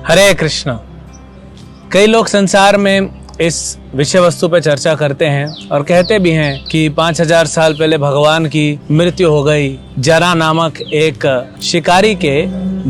हरे कृष्ण। कई लोग संसार में इस विषय वस्तु पे चर्चा करते हैं और कहते भी हैं कि 5000 साल पहले भगवान की मृत्यु हो गई। जरा नामक एक शिकारी के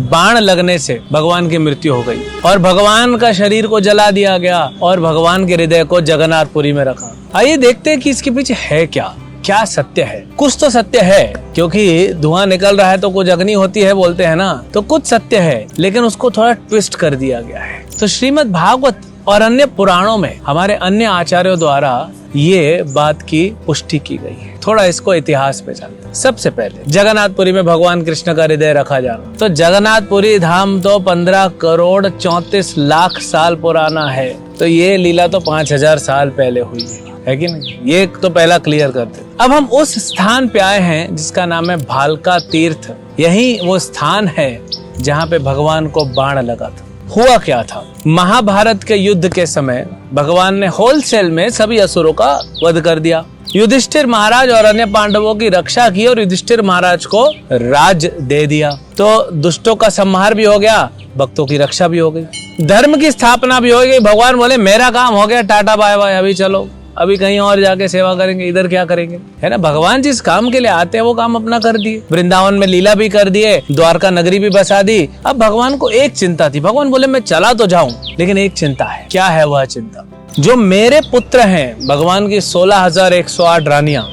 बाण लगने से भगवान की मृत्यु हो गई और भगवान का शरीर को जला दिया गया और भगवान के हृदय को जगन्नाथपुरी में रखा। आइए देखते हैं कि इसके पीछे है क्या सत्य है। कुछ तो सत्य है, क्योंकि धुआं निकल रहा है तो कुछ अग्नि होती है बोलते हैं ना, तो कुछ सत्य है, लेकिन उसको थोड़ा ट्विस्ट कर दिया गया है। तो श्रीमद् भागवत और अन्य पुराणों में हमारे अन्य आचार्यों द्वारा ये बात की पुष्टि की गई है। थोड़ा इसको इतिहास पे जानते हैं। सबसे पहले जगन्नाथपुरी में भगवान कृष्ण का हृदय रखा जाना, तो जगन्नाथपुरी धाम तो 15 करोड़ 34 लाख साल पुराना है। तो ये लीला तो 5000 साल पहले हुई है कि नहीं? ये तो पहला क्लियर करते। अब हम उस स्थान पे आए हैं जिसका नाम है भालका तीर्थ। यही वो स्थान है जहाँ पे भगवान को बाण लगा था। हुआ क्या था? महाभारत के युद्ध के समय भगवान ने होलसेल में सभी असुरों का वध कर दिया। युधिष्ठिर महाराज और अन्य पांडवों की रक्षा की और युधिष्ठिर महाराज को राज दे दिया। तो दुष्टों का संहार भी हो गया, भक्तों की रक्षा भी हो गई, धर्म की स्थापना भी हो गई। भगवान बोले मेरा काम हो गया, टाटा बाय बाय, अभी चलो, अभी कहीं और जाके सेवा करेंगे, इधर क्या करेंगे, है ना। भगवान जिस काम के लिए आते हैं वो काम अपना कर दिए। वृंदावन में लीला भी कर दिए, द्वारका नगरी भी बसा दी। अब भगवान को एक चिंता थी। भगवान बोले मैं चला तो जाऊं, लेकिन एक चिंता है। क्या है वह चिंता? जो मेरे पुत्र हैं, भगवान की 16,108 रानियां,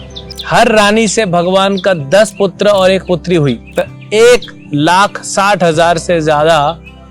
हर रानी से भगवान का 10 पुत्र और 1 पुत्री हुई, तो 1,60,000 से ज्यादा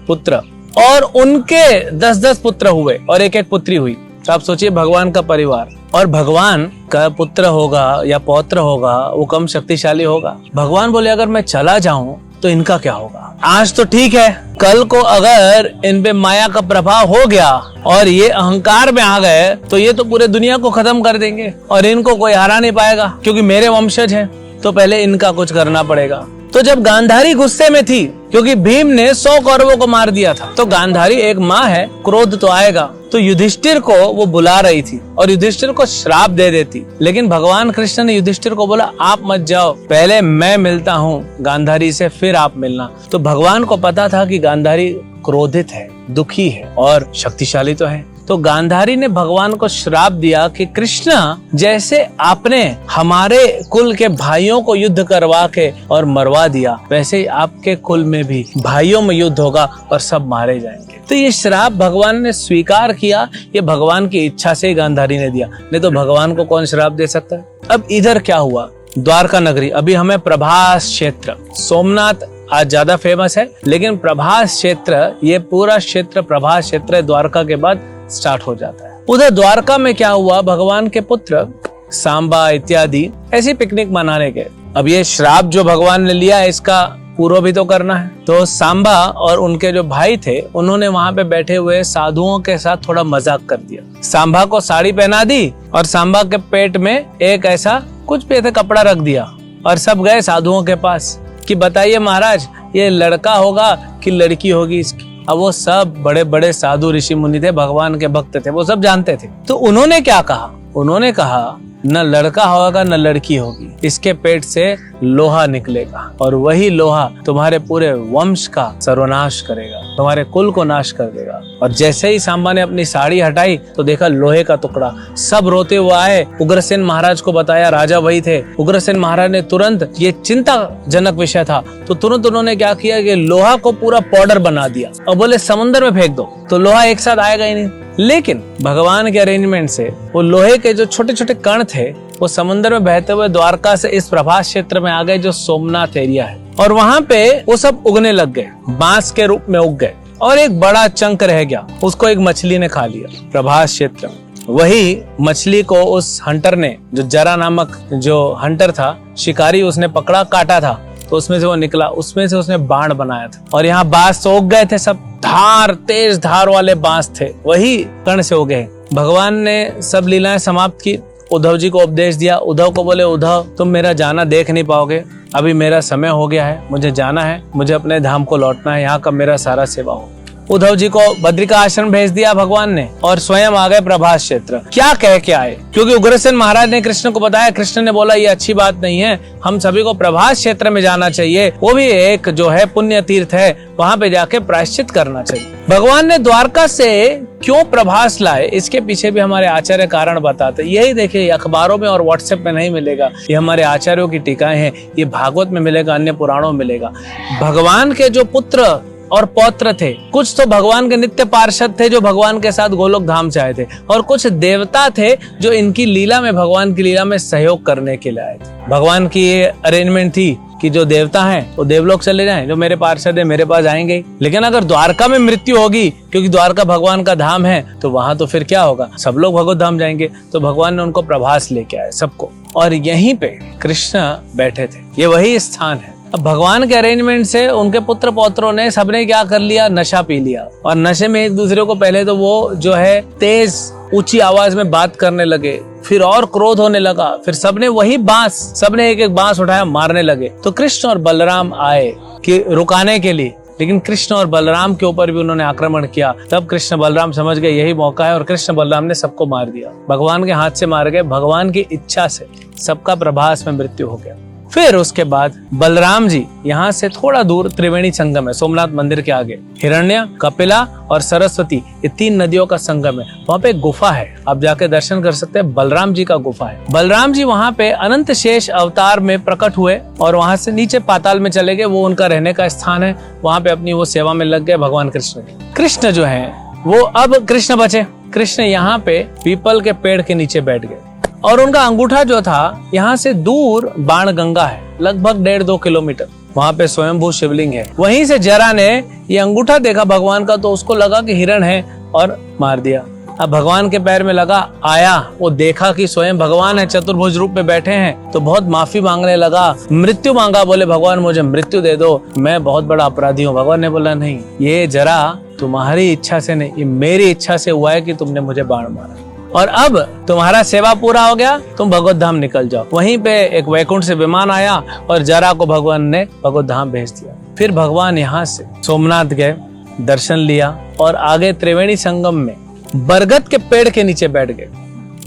पुत्र, और उनके 10-10 पुत्र हुए और 1-1 पुत्री हुई। तो आप सोचिए भगवान का परिवार, और भगवान का पुत्र होगा या पौत्र होगा वो कम शक्तिशाली होगा। भगवान बोले अगर मैं चला जाऊं तो इनका क्या होगा? आज तो ठीक है, कल को अगर इन पे माया का प्रभाव हो गया और ये अहंकार में आ गए तो ये तो पूरे दुनिया को खत्म कर देंगे और इनको कोई हरा नहीं पाएगा, क्योंकि मेरे वंशज हैं। तो पहले इनका कुछ करना पड़ेगा। तो जब गांधारी गुस्से में थी, क्योंकि भीम ने 100 कौरवों को मार दिया था, तो गांधारी एक माँ है, क्रोध तो आएगा। तो युधिष्ठिर को वो बुला रही थी और युधिष्ठिर को श्राप दे देती, लेकिन भगवान कृष्ण ने युधिष्ठिर को बोला आप मत जाओ, पहले मैं मिलता हूँ गांधारी से, फिर आप मिलना। तो भगवान को पता था कि गांधारी क्रोधित है, दुखी है और शक्तिशाली तो है। तो गांधारी ने भगवान को श्राप दिया कि कृष्ण जैसे आपने हमारे कुल के भाइयों को युद्ध करवा के और मरवा दिया, वैसे ही आपके कुल में भी भाइयों में युद्ध होगा और सब मारे जाएंगे। तो ये श्राप भगवान ने स्वीकार किया। ये भगवान की इच्छा से ही गांधारी ने दिया, नहीं तो भगवान को कौन श्राप दे सकता है। अब इधर क्या हुआ? द्वारका नगरी, अभी हमें प्रभास क्षेत्र, सोमनाथ आज ज्यादा फेमस है, लेकिन प्रभास क्षेत्र, ये पूरा क्षेत्र प्रभास क्षेत्र द्वारका के बाद स्टार्ट हो जाता है। उधर द्वारका में क्या हुआ? भगवान के पुत्र सांबा इत्यादि ऐसी पिकनिक मनाने गए। अब ये श्राप जो भगवान ने लिया है इसका पूरा भी तो करना है। तो सांबा और उनके जो भाई थे उन्होंने वहां पे बैठे हुए साधुओं के साथ थोड़ा मजाक कर दिया। सांबा को साड़ी पहना दी और सांबा के पेट में एक ऐसा कुछ भी ऐसा कपड़ा रख दिया और सब गए साधुओं के पास कि बताइए महाराज ये लड़का होगा कि लड़की होगी इसकी। अब वो सब बड़े बड़े साधु ऋषि मुनि थे, भगवान के भक्त थे, वो सब जानते थे। तो उन्होंने क्या कहा? उन्होंने कहा न लड़का होगा न लड़की होगी, इसके पेट से लोहा निकलेगा और वही लोहा तुम्हारे पूरे वंश का सर्वनाश करेगा, तुम्हारे कुल को नाश कर देगा। और जैसे ही सांबा ने अपनी साड़ी हटाई तो देखा लोहे का टुकड़ा। सब रोते हुए आए, उग्रसेन महाराज को बताया, राजा वही थे। उग्रसेन महाराज ने तुरंत, ये चिंताजनक विषय था, तो तुरंत उन्होंने क्या किया कि लोहा को पूरा पाउडर बना दिया और बोले समुद्र में फेंक दो, तो लोहा एक साथ आएगा ही नहीं। लेकिन भगवान के अरेंजमेंट से वो लोहे के जो छोटे छोटे कण थे वो समुद्र में बहते हुए द्वारका से इस प्रभास क्षेत्र में आ गए, जो सोमनाथ एरिया है, और वहां पे वो सब उगने लग गए, बांस के रूप में उग गए, और एक बड़ा चंक रह गया, उसको एक मछली ने खा लिया प्रभास क्षेत्र में। वही मछली को उस हंटर ने, जो जरा नामक जो हंटर था, शिकारी, उसने पकड़ा, काटा था, तो उसमें से वो निकला, उसमें से उसने बाण बनाया था। और यहाँ बांस तो उग गए थे, सब धार, तेज धार वाले बांस थे, वही कण से उगे। भगवान ने सब लीलाएं समाप्त की, उद्धव जी को उपदेश दिया। उद्धव को बोले उद्धव तुम मेरा जाना देख नहीं पाओगे, अभी मेरा समय हो गया है, मुझे जाना है, मुझे अपने धाम को लौटना है, यहाँ का मेरा सारा सेवा हो। उद्धव जी को बद्रिका आश्रम भेज दिया भगवान ने और स्वयं आ गए प्रभास क्षेत्र। क्या कह के आए? क्योंकि उग्रसेन महाराज ने कृष्ण को बताया, कृष्ण ने बोला ये अच्छी बात नहीं है, हम सभी को प्रभास क्षेत्र में जाना चाहिए, वो भी एक जो है पुण्य तीर्थ है, वहां पे जाके प्रायश्चित करना चाहिए। भगवान ने द्वारका से क्यों प्रभास लाए, इसके पीछे भी हमारे आचार्य कारण बताते। यही देखिए अखबारों में और व्हाट्सएप में नहीं मिलेगा, ये हमारे आचार्यों की टीकाएं हैं, ये भागवत में मिलेगा, अन्य पुराणों में मिलेगा। भगवान के जो पुत्र और पौत्र थे, कुछ तो भगवान के नित्य पार्षद थे जो भगवान के साथ गोलोक धाम से आए थे, और कुछ देवता थे जो इनकी लीला में, भगवान की लीला में सहयोग करने के लिए आए थे। भगवान की ये अरेंजमेंट थी कि जो देवता हैं वो देवलोक चले जाएं, जो मेरे पार्षद है मेरे पास आएंगे। लेकिन अगर द्वारका में मृत्यु होगी, क्योंकि द्वारका भगवान का धाम है, तो वहां तो फिर क्या होगा, सब लोग भगवत धाम जाएंगे। तो भगवान ने उनको प्रभास लेके आए सबको, और यहीं पे कृष्ण बैठे थे, ये वही स्थान है। अब भगवान के अरेंजमेंट से उनके पुत्र पौत्रों ने सबने क्या कर लिया, नशा पी लिया, और नशे में एक दूसरे को पहले तो वो जो है तेज ऊंची आवाज में बात करने लगे, फिर और क्रोध होने लगा, फिर सबने वही बांस, सबने एक एक बांस उठाया, मारने लगे। तो कृष्ण और बलराम आए कि रुकाने के लिए, लेकिन कृष्ण और बलराम के ऊपर भी उन्होंने आक्रमण किया। तब कृष्ण बलराम समझ गए यही मौका है, और कृष्ण बलराम ने सबको मार दिया, भगवान के हाथ से मार गए, भगवान की इच्छा से सबका प्रभास में मृत्यु हो गया। फिर उसके बाद बलराम जी यहाँ से थोड़ा दूर त्रिवेणी संगम है, सोमनाथ मंदिर के आगे, हिरण्य, कपिला और सरस्वती, ये 3 नदियों का संगम है। वहाँ पे गुफा है, आप जाके दर्शन कर सकते हैं, बलराम जी का गुफा है। बलराम जी वहाँ पे अनंत शेष अवतार में प्रकट हुए और वहाँ से नीचे पाताल में चले गए, वो उनका रहने का स्थान है, वहाँ पे अपनी वो सेवा में लग गए भगवान कृष्ण की। कृष्ण जो है वो अब कृष्ण बचे, कृष्ण यहाँ पे पीपल के पेड़ के नीचे बैठ गए, और उनका अंगूठा जो था, यहाँ से दूर बाण गंगा है, लगभग 1.5-2 किलोमीटर, वहाँ पे स्वयंभू शिवलिंग है। वहीं से जरा ने ये अंगूठा देखा भगवान का, तो उसको लगा कि हिरण है और मार दिया। अब भगवान के पैर में लगा, आया, वो देखा कि स्वयं भगवान है, चतुर्भुज रूप में बैठे हैं, तो बहुत माफी मांगने लगा, मृत्यु मांगा, बोले भगवान मुझे मृत्यु दे दो, मैं बहुत बड़ा अपराधी हूँ। भगवान ने बोला नहीं, ये जरा तुम्हारी इच्छा से नहीं, ये मेरी इच्छा से हुआ है कि तुमने मुझे बाण मारा, और अब तुम्हारा सेवा पूरा हो गया, तुम भगवत धाम निकल जाओ। वहीं पे एक वैकुंठ से विमान आया और जरा को भगवान ने भगवत धाम भेज दिया। फिर भगवान यहाँ से सोमनाथ गए, दर्शन लिया, और आगे त्रिवेणी संगम में बरगद के पेड़ के नीचे बैठ गए,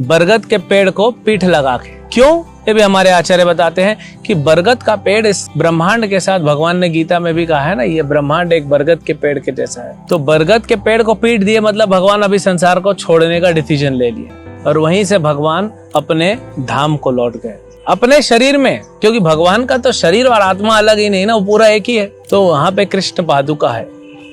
बरगद के पेड़ को पीठ लगा के। क्यों? ये भी हमारे आचार्य बताते हैं कि बरगद का पेड़ इस ब्रह्मांड के साथ, भगवान ने गीता में भी कहा है ना, ये ब्रह्मांड एक बरगद के पेड़ के जैसा है। तो बरगद के पेड़ को पीठ दिए, मतलब भगवान अभी संसार को छोड़ने का डिसीजन ले लिया, और वहीं से भगवान अपने धाम को लौट गए, अपने शरीर में, क्योंकि भगवान का तो शरीर और आत्मा अलग ही नहीं ना, वो पूरा एक ही है। तो वहां पे कृष्ण पादुका है,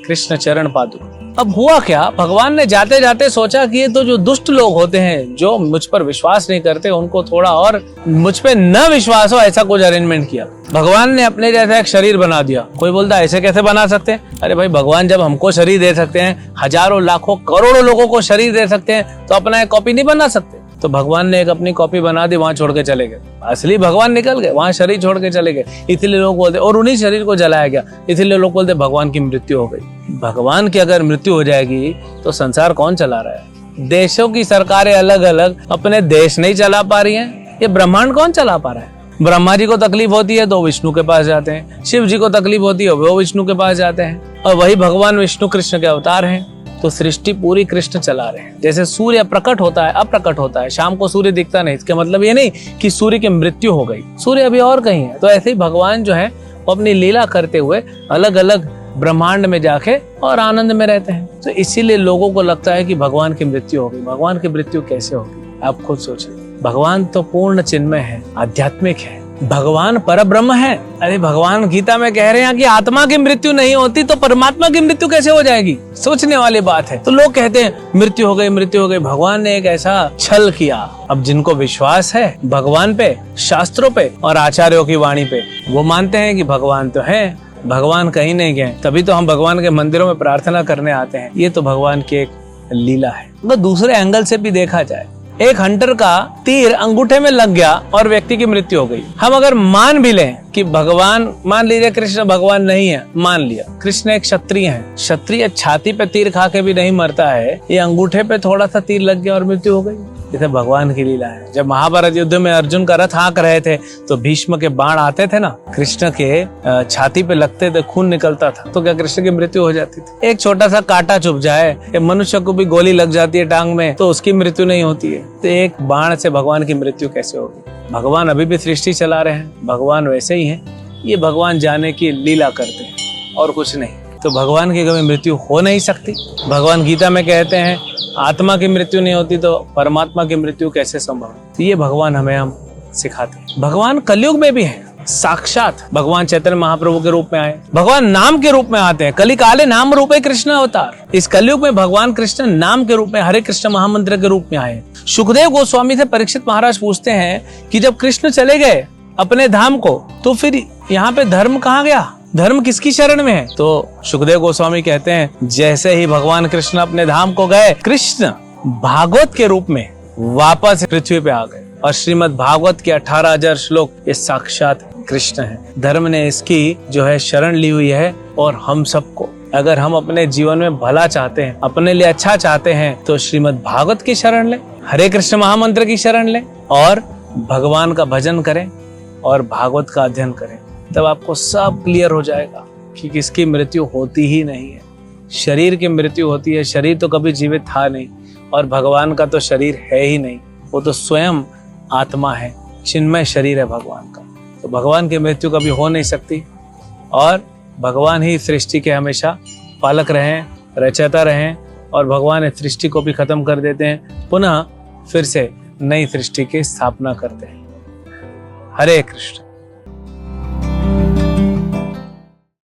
कृष्ण चरण पादुका। अब हुआ क्या, भगवान ने जाते जाते सोचा कि ये तो जो दुष्ट लोग होते हैं, जो मुझ पर विश्वास नहीं करते, उनको थोड़ा और मुझ पे न विश्वास हो, ऐसा कुछ अरेंजमेंट किया। भगवान ने अपने जैसा एक शरीर बना दिया। कोई बोलता है ऐसे कैसे बना सकते हैं? अरे भाई, भगवान जब हमको शरीर दे सकते हैं, हजारों लाखों करोड़ों लोगों को शरीर दे सकते हैं, तो अपना एक कॉपी नहीं बना सकते? तो भगवान ने एक अपनी कॉपी बना दी, वहां छोड़ के चले गए। असली भगवान निकल गए, वहां शरीर छोड़ के चले गए, इसलिए लोग बोलते, और उन्हीं शरीर को जलाया गया, इसलिए लोग बोलते भगवान की मृत्यु हो गई। भगवान की अगर मृत्यु हो जाएगी तो संसार कौन चला रहा है? देशों की सरकारें अलग अलग अपने देश नहीं चला पा रही हैं, ये ब्रह्मांड कौन चला पा रहा है? ब्रह्मा जी को तकलीफ होती है तो विष्णु के पास जाते हैं, शिव जी को तकलीफ होती है वो विष्णु के पास जाते हैं, और वही भगवान विष्णु कृष्ण के अवतार हैं। तो सृष्टि पूरी कृष्ण चला रहे हैं। जैसे सूर्य प्रकट होता है, अप्रकट होता है, शाम को सूर्य दिखता नहीं, इसका मतलब ये नहीं कि सूर्य की मृत्यु हो गई, सूर्य अभी और कहीं है। तो ऐसे ही भगवान जो है वो अपनी लीला करते हुए अलग अलग ब्रह्मांड में जाके और आनंद में रहते हैं। तो इसीलिए लोगों को लगता है कि भगवान की मृत्यु हो गई। भगवान की मृत्यु कैसे होगी, आप खुद सोचिए। भगवान तो पूर्ण चिन्मय है, आध्यात्मिक है, भगवान परब्रह्म है। अरे भगवान गीता में कह रहे हैं कि आत्मा की मृत्यु नहीं होती तो परमात्मा की मृत्यु कैसे हो जाएगी? सोचने वाली बात है। तो लोग कहते हैं मृत्यु हो गई, मृत्यु हो गई। भगवान ने एक ऐसा छल किया। अब जिनको विश्वास है भगवान पे, शास्त्रों पे और आचार्यों की वाणी पे, वो मानते हैं कि भगवान तो है, भगवान कहीं नहीं गए, तभी तो हम भगवान के मंदिरों में प्रार्थना करने आते हैं। ये तो भगवान की एक लीला है। तो दूसरे एंगल से भी देखा जाए, एक हंटर का तीर अंगूठे में लग गया और व्यक्ति की मृत्यु हो गई। हम अगर मान भी लें कि भगवान, मान लीजिए कृष्ण भगवान नहीं है, मान लिया कृष्ण एक क्षत्रिय है, क्षत्रिय छाती पे तीर खा के भी नहीं मरता है, ये अंगूठे पे थोड़ा सा तीर लग गया और मृत्यु हो गई। ये तो भगवान की लीला है। जब महाभारत युद्ध में अर्जुन का रथ हाँक रहे थे तो भीष्म के बाण आते थे ना, कृष्ण के छाती पे लगते थे, खून निकलता था, तो क्या कृष्ण की मृत्यु हो जाती थी? एक छोटा सा कांटा चुभ जाए, मनुष्य को भी गोली लग जाती है टांग में, तो उसकी मृत्यु नहीं होती है। तो एक बाण से भगवान की मृत्यु कैसे होगी? भगवान अभी भी सृष्टि चला रहे हैं, भगवान वैसे ही हैं। ये भगवान जाने की लीला करते हैं और कुछ नहीं। तो भगवान की कभी मृत्यु हो नहीं सकती। भगवान गीता में कहते हैं आत्मा की मृत्यु नहीं होती तो परमात्मा की मृत्यु कैसे संभव? तो ये भगवान हम सिखाते हैं। भगवान कलयुग में भी है, साक्षात भगवान चैतन्य महाप्रभु के रूप में आए, भगवान नाम के रूप में आते हैं। कली काले नाम रूपे कृष्ण अवतार। इस कलयुग में भगवान कृष्ण नाम के रूप में, हरे कृष्ण महामंत्र के रूप में आए। सुखदेव गोस्वामी से परीक्षित महाराज पूछते हैं कि जब कृष्ण चले गए अपने धाम को, तो फिर यहाँ पे धर्म कहाँ गया? धर्म किसकी शरण में है? तो सुखदेव गोस्वामी कहते हैं जैसे ही भगवान कृष्ण अपने धाम को गए, कृष्ण भागवत के रूप में वापस पृथ्वी पे आ गए। और श्रीमद् भागवत के 18,000 श्लोक ये साक्षात कृष्ण है। धर्म ने इसकी जो है शरण ली हुई है। और हम सबको, अगर हम अपने जीवन में भला चाहते हैं, अपने लिए अच्छा चाहते हैं, तो श्रीमद् भागवत की शरण लें, हरे कृष्ण महामंत्र की शरण लें और भगवान का भजन करें और भागवत का अध्ययन करें। तब आपको सब क्लियर हो जाएगा कि किसकी मृत्यु होती ही नहीं है। शरीर की मृत्यु होती है, शरीर तो कभी जीवित था नहीं, और भगवान का तो शरीर है ही नहीं, वो तो स्वयं आत्मा है, चिन्मय शरीर है भगवान का। तो भगवान की मृत्यु कभी हो नहीं सकती और भगवान ही सृष्टि के हमेशा पालक रहें, रचयिता रहें, और भगवान इस सृष्टि को भी खत्म कर देते हैं, पुनः फिर से नई सृष्टि की स्थापना करते हैं। हरे कृष्ण।